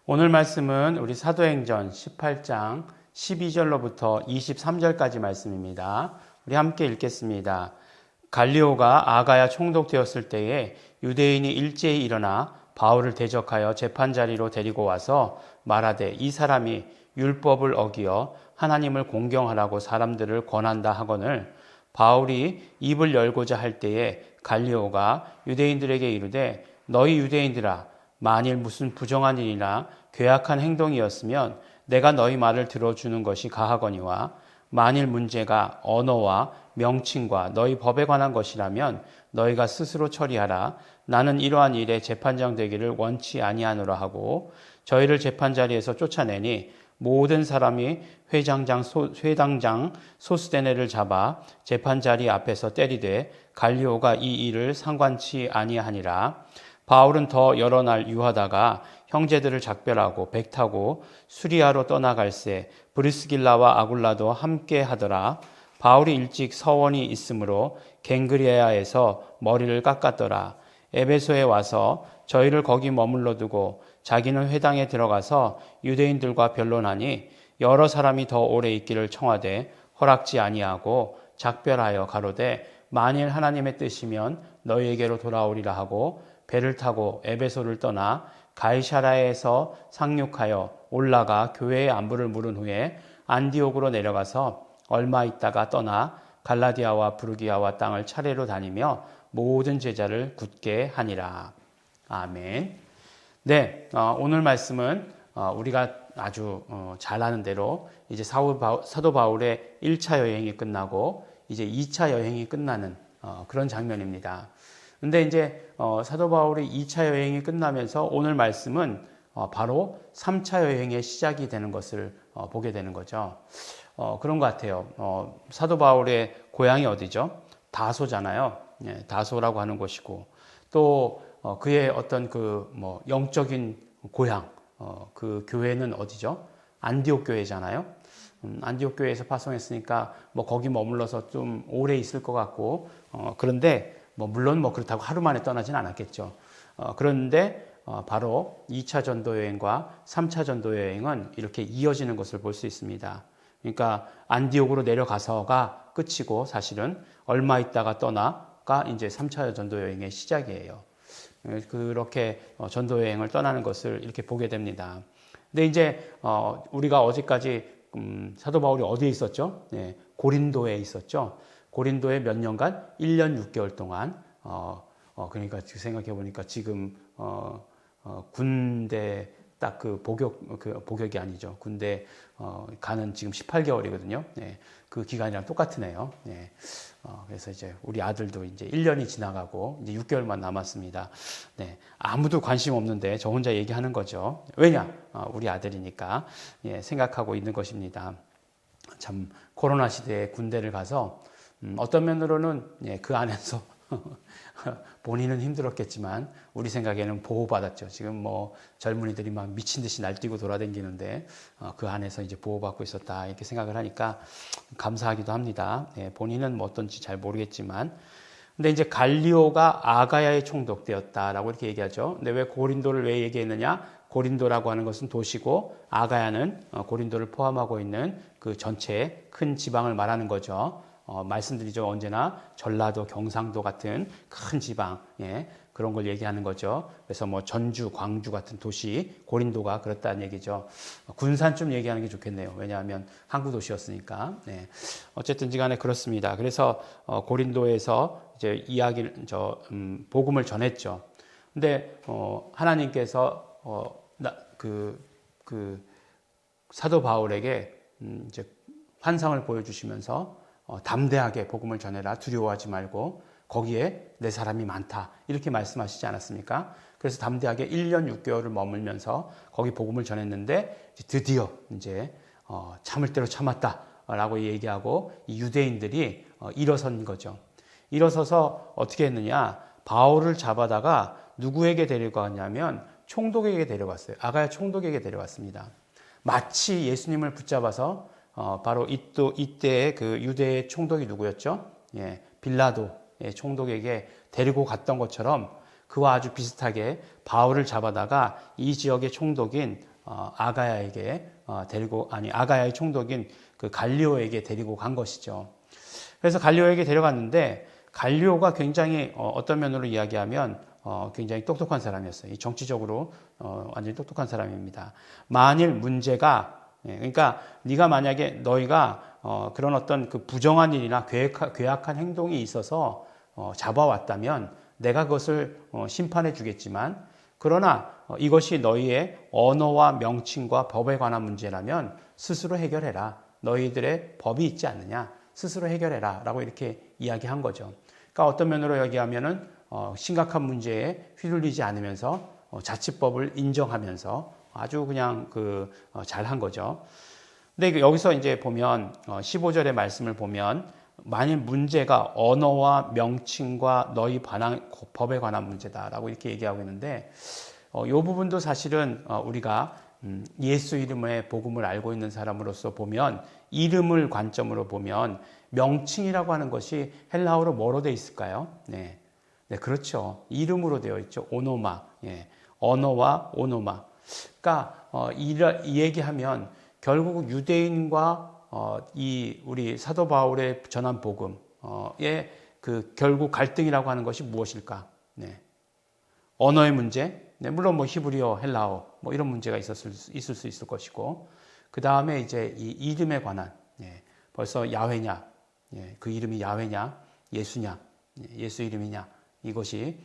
오늘 말씀은 우리 사도행전 18장 12절로부터 23절까지 말씀입니다. 우리 함께 읽겠습니다. 갈리오가 아가야 총독되었을 때에 유대인이 일제히 일어나 바울을 대적하여 재판자리로 데리고 와서 말하되 이 사람이 율법을 어기어 하나님을 공경하라고 사람들을 권한다 하거늘 바울이 입을 열고자 할 때에 갈리오가 유대인들에게 이르되 너희 유대인들아 만일 무슨 부정한 일이나 괴악한 행동이었으면 내가 너희 말을 들어주는 것이 가하거니와 만일 문제가 언어와 명칭과 너희 법에 관한 것이라면 너희가 스스로 처리하라. 나는 이러한 일에 재판장 되기를 원치 아니하노라 하고 저희를 재판자리에서 쫓아내니 모든 사람이 회당장 소스데네를 잡아 재판자리 앞에서 때리되 갈리오가 이 일을 상관치 아니하니라. 바울은 더 여러 날 유하다가 형제들을 작별하고 배 타고 수리아로 떠나갈새 브리스길라와 아굴라도 함께 하더라. 바울이 일찍 서원이 있으므로 갱그리아에서 머리를 깎았더라. 에베소에 와서 저희를 거기 머물러 두고 자기는 회당에 들어가서 유대인들과 변론하니 여러 사람이 더 오래 있기를 청하되 허락지 아니하고 작별하여 가로되 만일 하나님의 뜻이면 너희에게로 돌아오리라 하고 배를 타고 에베소를 떠나 가이사랴에서 상륙하여 올라가 교회의 안부를 물은 후에 안디옥으로 내려가서 얼마 있다가 떠나 갈라디아와 부르기아와 땅을 차례로 다니며 모든 제자를 굳게 하니라. 아멘. 네, 오늘 말씀은 우리가 아주 잘 아는 대로 이제 사도 바울의 1차 여행이 끝나고 이제 2차 여행이 끝나는 그런 장면입니다. 근데 이제 사도 바울의 2차 여행이 끝나면서 오늘 말씀은 바로 3차 여행의 시작이 되는 것을 보게 되는 거죠. 그런 것 같아요. 사도 바울의 고향이 어디죠? 다소잖아요. 예, 다소라고 하는 곳이고 또 그의 어떤 영적인 고향, 그 교회는 어디죠? 안디옥 교회잖아요. 안디옥 교회에서 파송했으니까 거기 머물러서 좀 오래 있을 것 같고 그런데 물론 그렇다고 하루 만에 떠나진 않았겠죠. 그런데 바로 2차 전도 여행과 3차 전도 여행은 이렇게 이어지는 것을 볼 수 있습니다. 그러니까 안디옥으로 내려가서가 끝이고 사실은 얼마 있다가 떠나가 이제 3차 전도 여행의 시작이에요. 그렇게 전도 여행을 떠나는 것을 이렇게 보게 됩니다. 근데 이제 우리가 어제까지 사도 바울이 어디에 있었죠? 네, 고린도에 있었죠. 고린도에 몇 년간? 1년 6개월 동안 그러니까 생각해 보니까 지금 군대 딱 복역이 아니죠. 군대 가는 지금 18개월이거든요. 네, 그 기간이랑 똑같으네요. 네, 그래서 이제 우리 아들도 이제 1년이 지나가고 이제 6개월만 남았습니다. 네, 아무도 관심 없는데 저 혼자 얘기하는 거죠. 왜냐? 우리 아들이니까 생각하고 있는 것입니다. 참 코로나 시대에 군대를 가서 어떤 면으로는 그 안에서 본인은 힘들었겠지만 우리 생각에는 보호받았죠. 지금 젊은이들이 막 미친 듯이 날뛰고 돌아다니는데 그 안에서 이제 보호받고 있었다 이렇게 생각을 하니까 감사하기도 합니다. 본인은 어떤지 잘 모르겠지만 근데 이제 갈리오가 아가야의 총독되었다라고 이렇게 얘기하죠. 근데 왜 고린도를 왜 얘기했느냐? 고린도라고 하는 것은 도시고 아가야는 고린도를 포함하고 있는 그 전체 큰 지방을 말하는 거죠. 말씀드리죠. 언제나 전라도, 경상도 같은 큰 지방, 그런 걸 얘기하는 거죠. 그래서 전주, 광주 같은 도시, 고린도가 그렇다는 얘기죠. 군산 좀 얘기하는 게 좋겠네요. 왜냐하면 항구 도시였으니까. 어쨌든 간에 그렇습니다. 그래서 고린도에서 이제 복음을 전했죠. 근데 하나님께서 사도 바울에게 이제 환상을 보여주시면서 담대하게 복음을 전해라. 두려워하지 말고 거기에 내 사람이 많다. 이렇게 말씀하시지 않았습니까? 그래서 담대하게 1년 6개월을 머물면서 거기 복음을 전했는데 드디어 이제 참을 대로 참았다라고 얘기하고 이 유대인들이 일어선 거죠. 일어서서 어떻게 했느냐? 바울을 잡아다가 누구에게 데려갔냐면 총독에게 데려갔어요. 아가야 총독에게 데려갔습니다. 마치 예수님을 붙잡아서 바로 이때의 그 유대의 총독이 누구였죠? 빌라도. 총독에게 데리고 갔던 것처럼 그와 아주 비슷하게 바울을 잡아다가 이 지역의 총독인 아가야에게 아가야의 총독인 그 갈리오에게 데리고 간 것이죠. 그래서 갈리오에게 데려갔는데 갈리오가 굉장히 어떤 면으로 이야기하면 굉장히 똑똑한 사람이었어요. 정치적으로 완전히 똑똑한 사람입니다. 만일 문제가 그러니까 네가 만약에 너희가 그런 어떤 그 부정한 일이나 괴악한 행동이 있어서 잡아왔다면 내가 그것을 심판해 주겠지만 그러나 이것이 너희의 언어와 명칭과 법에 관한 문제라면 스스로 해결해라. 너희들의 법이 있지 않느냐. 스스로 해결해라. 라고 이렇게 이야기한 거죠. 그러니까 어떤 면으로 얘기하면은 심각한 문제에 휘둘리지 않으면서 자치법을 인정하면서 아주 그냥 잘한 거죠. 근데 여기서 이제 보면 15절의 말씀을 보면 만일 문제가 언어와 명칭과 너희 법에 관한 문제다라고 이렇게 얘기하고 있는데 이 부분도 사실은 우리가 예수 이름의 복음을 알고 있는 사람으로서 보면 이름을 관점으로 보면 명칭이라고 하는 것이 헬라어로 뭐로 되어 있을까요? 네, 그렇죠. 이름으로 되어 있죠. 오노마, 언어와 오노마. 그러니까 이 얘기하면 결국 유대인과 우리 사도 바울의 전한 복음의 결국 갈등이라고 하는 것이 무엇일까? 네. 언어의 문제, 물론 히브리어, 헬라어 이런 문제가 있을 수 있을 것이고 그 다음에 이제 이 이름에 관한 벌써 야훼냐, 그 이름이 야훼냐, 예수냐, 예수 이름이냐 이것이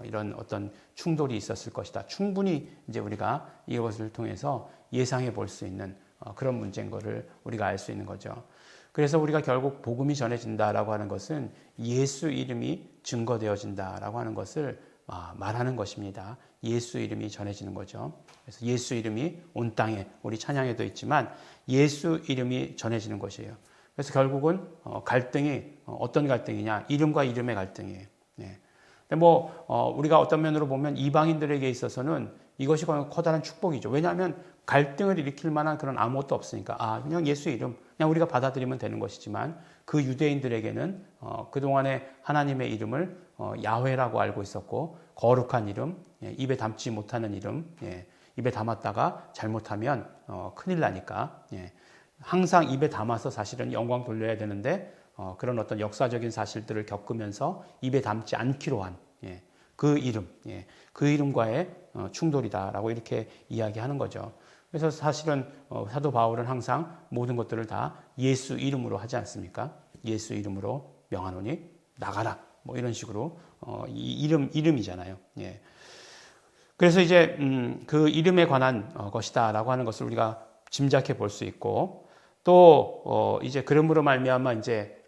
이런 어떤 충돌이 있었을 것이다. 충분히 이제 우리가 이것을 통해서 예상해 볼 수 있는 그런 문제인 것을 우리가 알 수 있는 거죠. 그래서 우리가 결국 복음이 전해진다라고 하는 것은 예수 이름이 증거되어진다라고 하는 것을 말하는 것입니다. 예수 이름이 전해지는 거죠. 그래서 예수 이름이 온 땅에 우리 찬양에도 있지만 예수 이름이 전해지는 것이에요. 그래서 결국은 갈등이 어떤 갈등이냐? 이름과 이름의 갈등이에요. 근데 우리가 어떤 면으로 보면 이방인들에게 있어서는 이것이 커다란 축복이죠. 왜냐하면 갈등을 일으킬 만한 그런 아무것도 없으니까 그냥 예수 이름 그냥 우리가 받아들이면 되는 것이지만 그 유대인들에게는 그동안에 하나님의 이름을 야훼라고 알고 있었고 거룩한 이름, 입에 담지 못하는 이름, 입에 담았다가 잘못하면 큰일 나니까 항상 입에 담아서 사실은 영광 돌려야 되는데 그런 어떤 역사적인 사실들을 겪으면서 입에 담지 않기로 한 그 이름, 그 이름과의 충돌이다라고 이렇게 이야기하는 거죠. 그래서 사실은 사도 바울은 항상 모든 것들을 다 예수 이름으로 하지 않습니까? 예수 이름으로 명하노니 나가라. 이런 식으로 이 이름이잖아요. 그래서 이제 그 이름에 관한 것이다라고 하는 것을 우리가 짐작해 볼 수 있고 또 이제 그러므로 말미암아 이제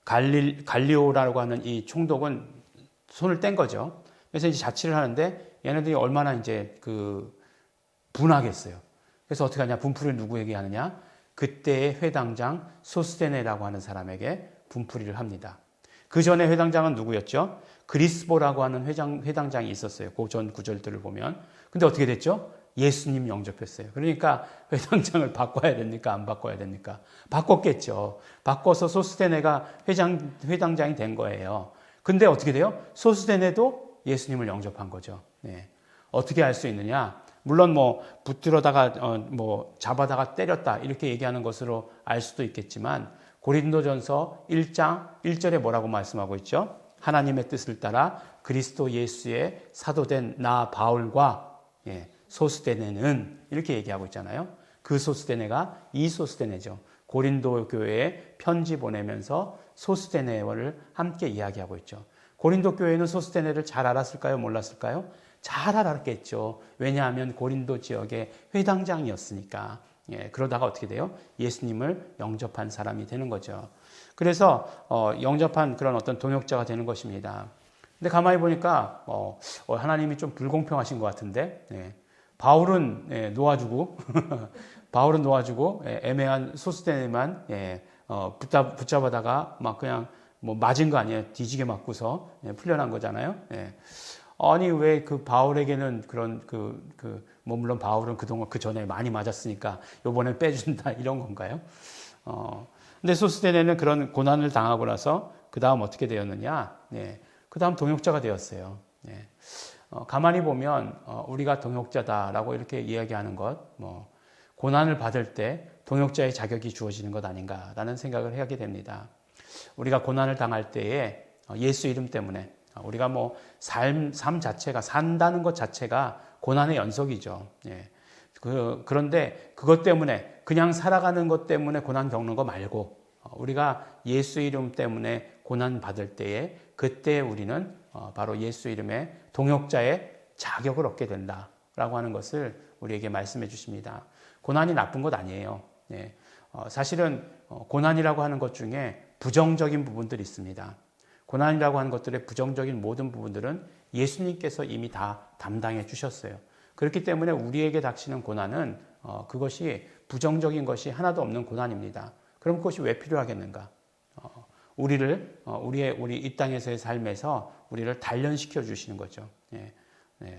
갈리오라고 하는 이 총독은 손을 뗀 거죠. 그래서 이제 자치를 하는데 얘네들이 얼마나 이제 분하겠어요. 그래서 어떻게 하냐? 분풀이를 누구에게 하느냐? 그때의 회당장 소스데네라고 하는 사람에게 분풀이를 합니다. 그 전에 회당장은 누구였죠? 그리스보라고 하는 회당장이 있었어요. 그 전 구절들을 보면. 근데 어떻게 됐죠? 예수님 영접했어요. 그러니까 회당장을 바꿔야 됩니까? 안 바꿔야 됩니까? 바꿨겠죠. 바꿔서 소스데네가 회당장이 된 거예요. 근데 어떻게 돼요? 소스데네도 예수님을 영접한 거죠. 어떻게 알 수 있느냐? 물론 붙들어다가 잡아다가 때렸다 이렇게 얘기하는 것으로 알 수도 있겠지만 고린도전서 1장 1절에 뭐라고 말씀하고 있죠? 하나님의 뜻을 따라 그리스도 예수의 사도된 나 바울과 소스데네는 이렇게 얘기하고 있잖아요. 그 소스데네가 이 소스데네죠. 고린도 교회에 편지 보내면서 소스데네를 함께 이야기하고 있죠. 고린도 교회는 소스데네를 잘 알았을까요? 몰랐을까요? 잘 알았겠죠. 왜냐하면 고린도 지역의 회당장이었으니까. 그러다가 어떻게 돼요? 예수님을 영접한 사람이 되는 거죠. 그래서 영접한 그런 어떤 동역자가 되는 것입니다. 근데 가만히 보니까 하나님이 좀 불공평하신 것 같은데 바울은 놓아주고 바울은 놓아주고 애매한 소스데네만 붙잡아다가 막 그냥 맞은 거 아니에요? 뒤지게 맞고서 풀려난 거잖아요. 아니 왜 그 바울에게는 그런 물론 바울은 그동안 그 전에 많이 맞았으니까 요번엔 빼준다 이런 건가요? 근데 소스데네는 그런 고난을 당하고 나서 그 다음 어떻게 되었느냐? 네, 그 다음 동역자가 되었어요. 네. 가만히 보면 우리가 동역자다라고 이렇게 이야기하는 것, 고난을 받을 때 동역자의 자격이 주어지는 것 아닌가라는 생각을 하게 됩니다. 우리가 고난을 당할 때에 예수 이름 때문에 우리가 삶 자체가 산다는 것 자체가 고난의 연속이죠. 예. 그런데 그것 때문에 그냥 살아가는 것 때문에 고난 겪는 거 말고 우리가 예수 이름 때문에 고난 받을 때에 그때 우리는 바로 예수 이름의 동역자의 자격을 얻게 된다라고 하는 것을 우리에게 말씀해 주십니다. 고난이 나쁜 것 아니에요. 예. 사실은 고난이라고 하는 것 중에 부정적인 부분들이 있습니다. 고난이라고 하는 것들의 부정적인 모든 부분들은 예수님께서 이미 다 담당해 주셨어요. 그렇기 때문에 우리에게 닥치는 고난은 그것이 부정적인 것이 하나도 없는 고난입니다. 그럼 그것이 왜 필요하겠는가? 우리 이 땅에서의 삶에서 우리를 단련시켜 주시는 거죠. 예.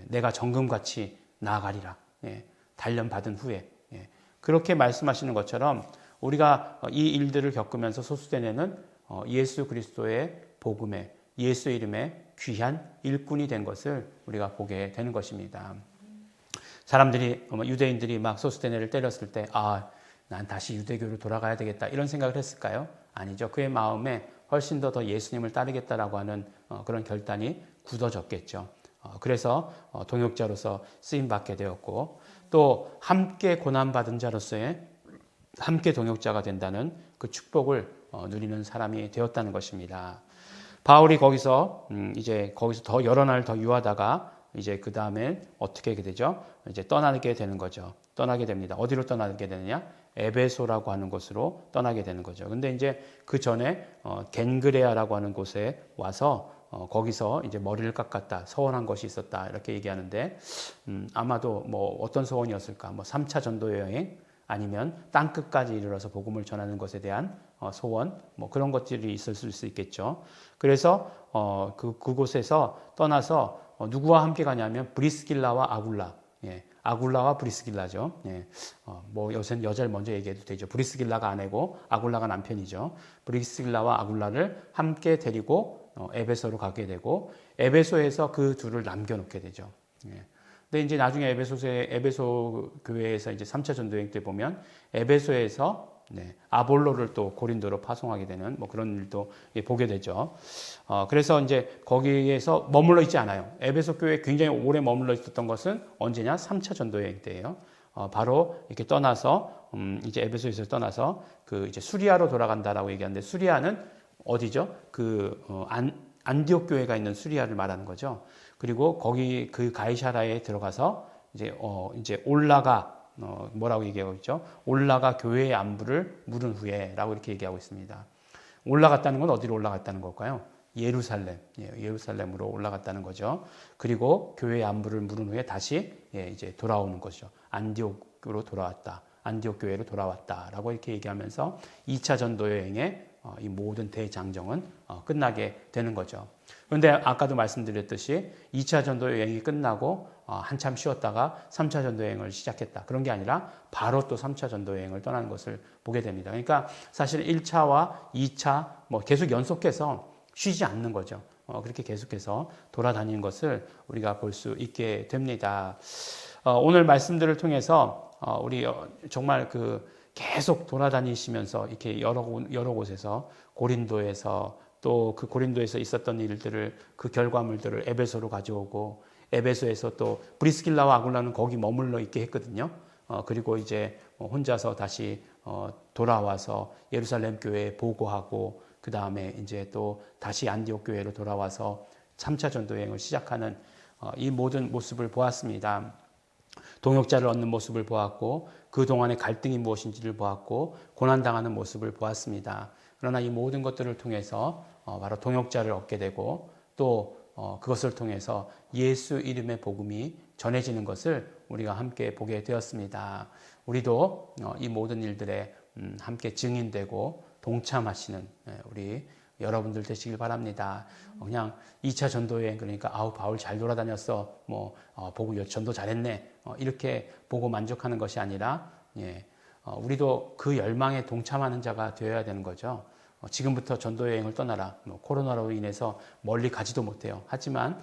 내가 정금같이 나아가리라. 예. 단련 받은 후에. 예. 그렇게 말씀하시는 것처럼 우리가 이 일들을 겪으면서 소수되는 예수 그리스도의 복음에 예수 이름의 귀한 일꾼이 된 것을 우리가 보게 되는 것입니다. 사람들이 유대인들이 막 소스데네를 때렸을 때 난 다시 유대교로 돌아가야 되겠다 이런 생각을 했을까요? 아니죠. 그의 마음에 훨씬 더 예수님을 따르겠다라고 하는 그런 결단이 굳어졌겠죠. 그래서 동역자로서 쓰임받게 되었고 또 함께 고난받은 자로서의 함께 동역자가 된다는 그 축복을 누리는 사람이 되었다는 것입니다. 바울이 거기서 더 여러 날 더 유하다가 이제 그 다음에 어떻게 하게 되죠? 이제 떠나게 되는 거죠. 떠나게 됩니다. 어디로 떠나게 되느냐? 에베소라고 하는 곳으로 떠나게 되는 거죠. 근데 이제 그 전에 겐그레아라고 하는 곳에 와서 거기서 이제 머리를 깎았다. 서원한 것이 있었다. 이렇게 얘기하는데 아마도 어떤 서원이었을까? 3차 전도 여행 아니면 땅 끝까지 이르러서 복음을 전하는 것에 대한 소원 그런 것들이 있을 수 있겠죠. 그래서 그곳에서 떠나서 누구와 함께 가냐면 브리스길라와 아굴라. 예, 아굴라와 브리스길라죠. 예, 요새는 여자를 먼저 얘기해도 되죠. 브리스길라가 아내고 아굴라가 남편이죠. 브리스길라와 아굴라를 함께 데리고 에베소로 가게 되고 에베소에서 그 둘을 남겨놓게 되죠. 예. 근데 이제 나중에 에베소 교회에서 이제 3차 전도여행 때 보면 에베소에서 아볼로를 또 고린도로 파송하게 되는 그런 일도 보게 되죠. 그래서 이제 거기에서 머물러 있지 않아요. 에베소 교회에 굉장히 오래 머물러 있었던 것은 언제냐? 3차 전도여행 때예요. 바로 이렇게 떠나서 이제 에베소에서 떠나서 그 이제 수리아로 돌아간다라고 얘기하는데 수리아는 어디죠? 안디옥 교회가 있는 수리아를 말하는 거죠. 그리고 거기 그 가이사라에 들어가서 이제 올라가 뭐라고 얘기하고 있죠? 올라가 교회의 안부를 물은 후에라고 이렇게 얘기하고 있습니다. 올라갔다는 건 어디로 올라갔다는 걸까요? 예루살렘으로 올라갔다는 거죠. 그리고 교회의 안부를 물은 후에 다시 이제 돌아오는 것이죠. 안디옥으로 돌아왔다. 안디옥 교회로 돌아왔다라고 이렇게 얘기하면서 2차 전도 여행의 이 모든 대장정은 끝나게 되는 거죠. 그런데 아까도 말씀드렸듯이 2차 전도 여행이 끝나고 한참 쉬었다가 3차 전도 여행을 시작했다. 그런 게 아니라 바로 또 3차 전도 여행을 떠나는 것을 보게 됩니다. 그러니까 사실 1차와 2차 계속 연속해서 쉬지 않는 거죠. 그렇게 계속해서 돌아다니는 것을 우리가 볼 수 있게 됩니다. 오늘 말씀들을 통해서 우리 정말 계속 돌아다니시면서 이렇게 여러 곳에서 고린도에서 또 그 고린도에서 있었던 일들을 그 결과물들을 에베소로 가져오고 에베소에서 또 브리스길라와 아굴라는 거기 머물러 있게 했거든요. 그리고 이제 혼자서 다시 돌아와서 예루살렘 교회에 보고하고 그 다음에 이제 또 다시 안디옥 교회로 돌아와서 3차 전도 여행을 시작하는 이 모든 모습을 보았습니다. 동역자를 얻는 모습을 보았고 그동안의 갈등이 무엇인지를 보았고 고난당하는 모습을 보았습니다. 그러나 이 모든 것들을 통해서 바로 동역자를 얻게 되고 또 그것을 통해서 예수 이름의 복음이 전해지는 것을 우리가 함께 보게 되었습니다. 우리도 이 모든 일들에 함께 증인되고 동참하시는 우리 여러분들 되시길 바랍니다. 그냥 2차 전도여행 그러니까 바울 잘 돌아다녔어. 보고 전도 잘했네. 이렇게 보고 만족하는 것이 아니라 우리도 그 열망에 동참하는 자가 되어야 되는 거죠. 지금부터 전도 여행을 떠나라. 코로나로 인해서 멀리 가지도 못해요. 하지만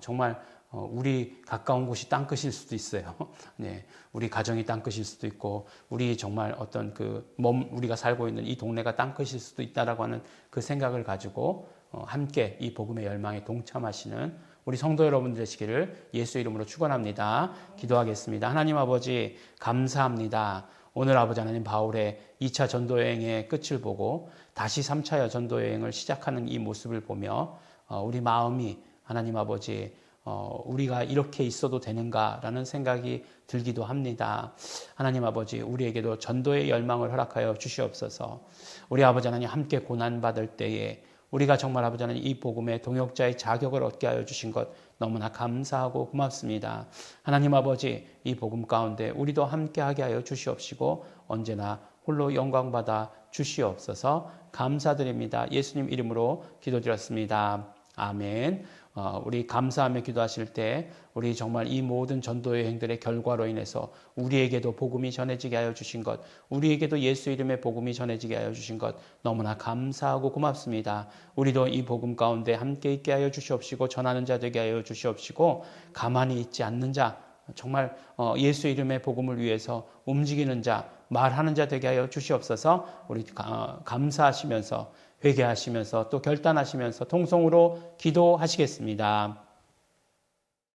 정말 우리 가까운 곳이 땅끝일 수도 있어요. 네, 우리 가정이 땅끝일 수도 있고, 우리 정말 어떤 우리가 살고 있는 이 동네가 땅끝일 수도 있다라고 하는 그 생각을 가지고 함께 이 복음의 열망에 동참하시는 우리 성도 여러분 되시기를 예수 이름으로 축원합니다. 기도하겠습니다. 하나님 아버지 감사합니다. 오늘 아버지 하나님 바울의 2차 전도 여행의 끝을 보고 다시 3차 전도 여행을 시작하는 이 모습을 보며 우리 마음이 하나님 아버지 우리가 이렇게 있어도 되는가라는 생각이 들기도 합니다. 하나님 아버지 우리에게도 전도의 열망을 허락하여 주시옵소서. 우리 아버지 하나님 함께 고난받을 때에 우리가 정말 아버지 하나님 이 복음의 동역자의 자격을 얻게 하여 주신 것 너무나 감사하고 고맙습니다. 하나님 아버지 이 복음 가운데 우리도 함께하게 하여 주시옵시고 언제나 홀로 영광받아 주시옵소서. 감사드립니다. 예수님 이름으로 기도드렸습니다. 아멘. 우리 감사하며 기도하실 때 우리 정말 이 모든 전도 여행들의 결과로 인해서 우리에게도 복음이 전해지게 하여 주신 것, 우리에게도 예수 이름의 복음이 전해지게 하여 주신 것 너무나 감사하고 고맙습니다. 우리도 이 복음 가운데 함께 있게 하여 주시옵시고 전하는 자 되게 하여 주시옵시고 가만히 있지 않는 자, 정말 예수 이름의 복음을 위해서 움직이는 자, 말하는 자 되게 하여 주시옵소서. 우리 감사하시면서 회개하시면서 또 결단하시면서 통성으로 기도하시겠습니다.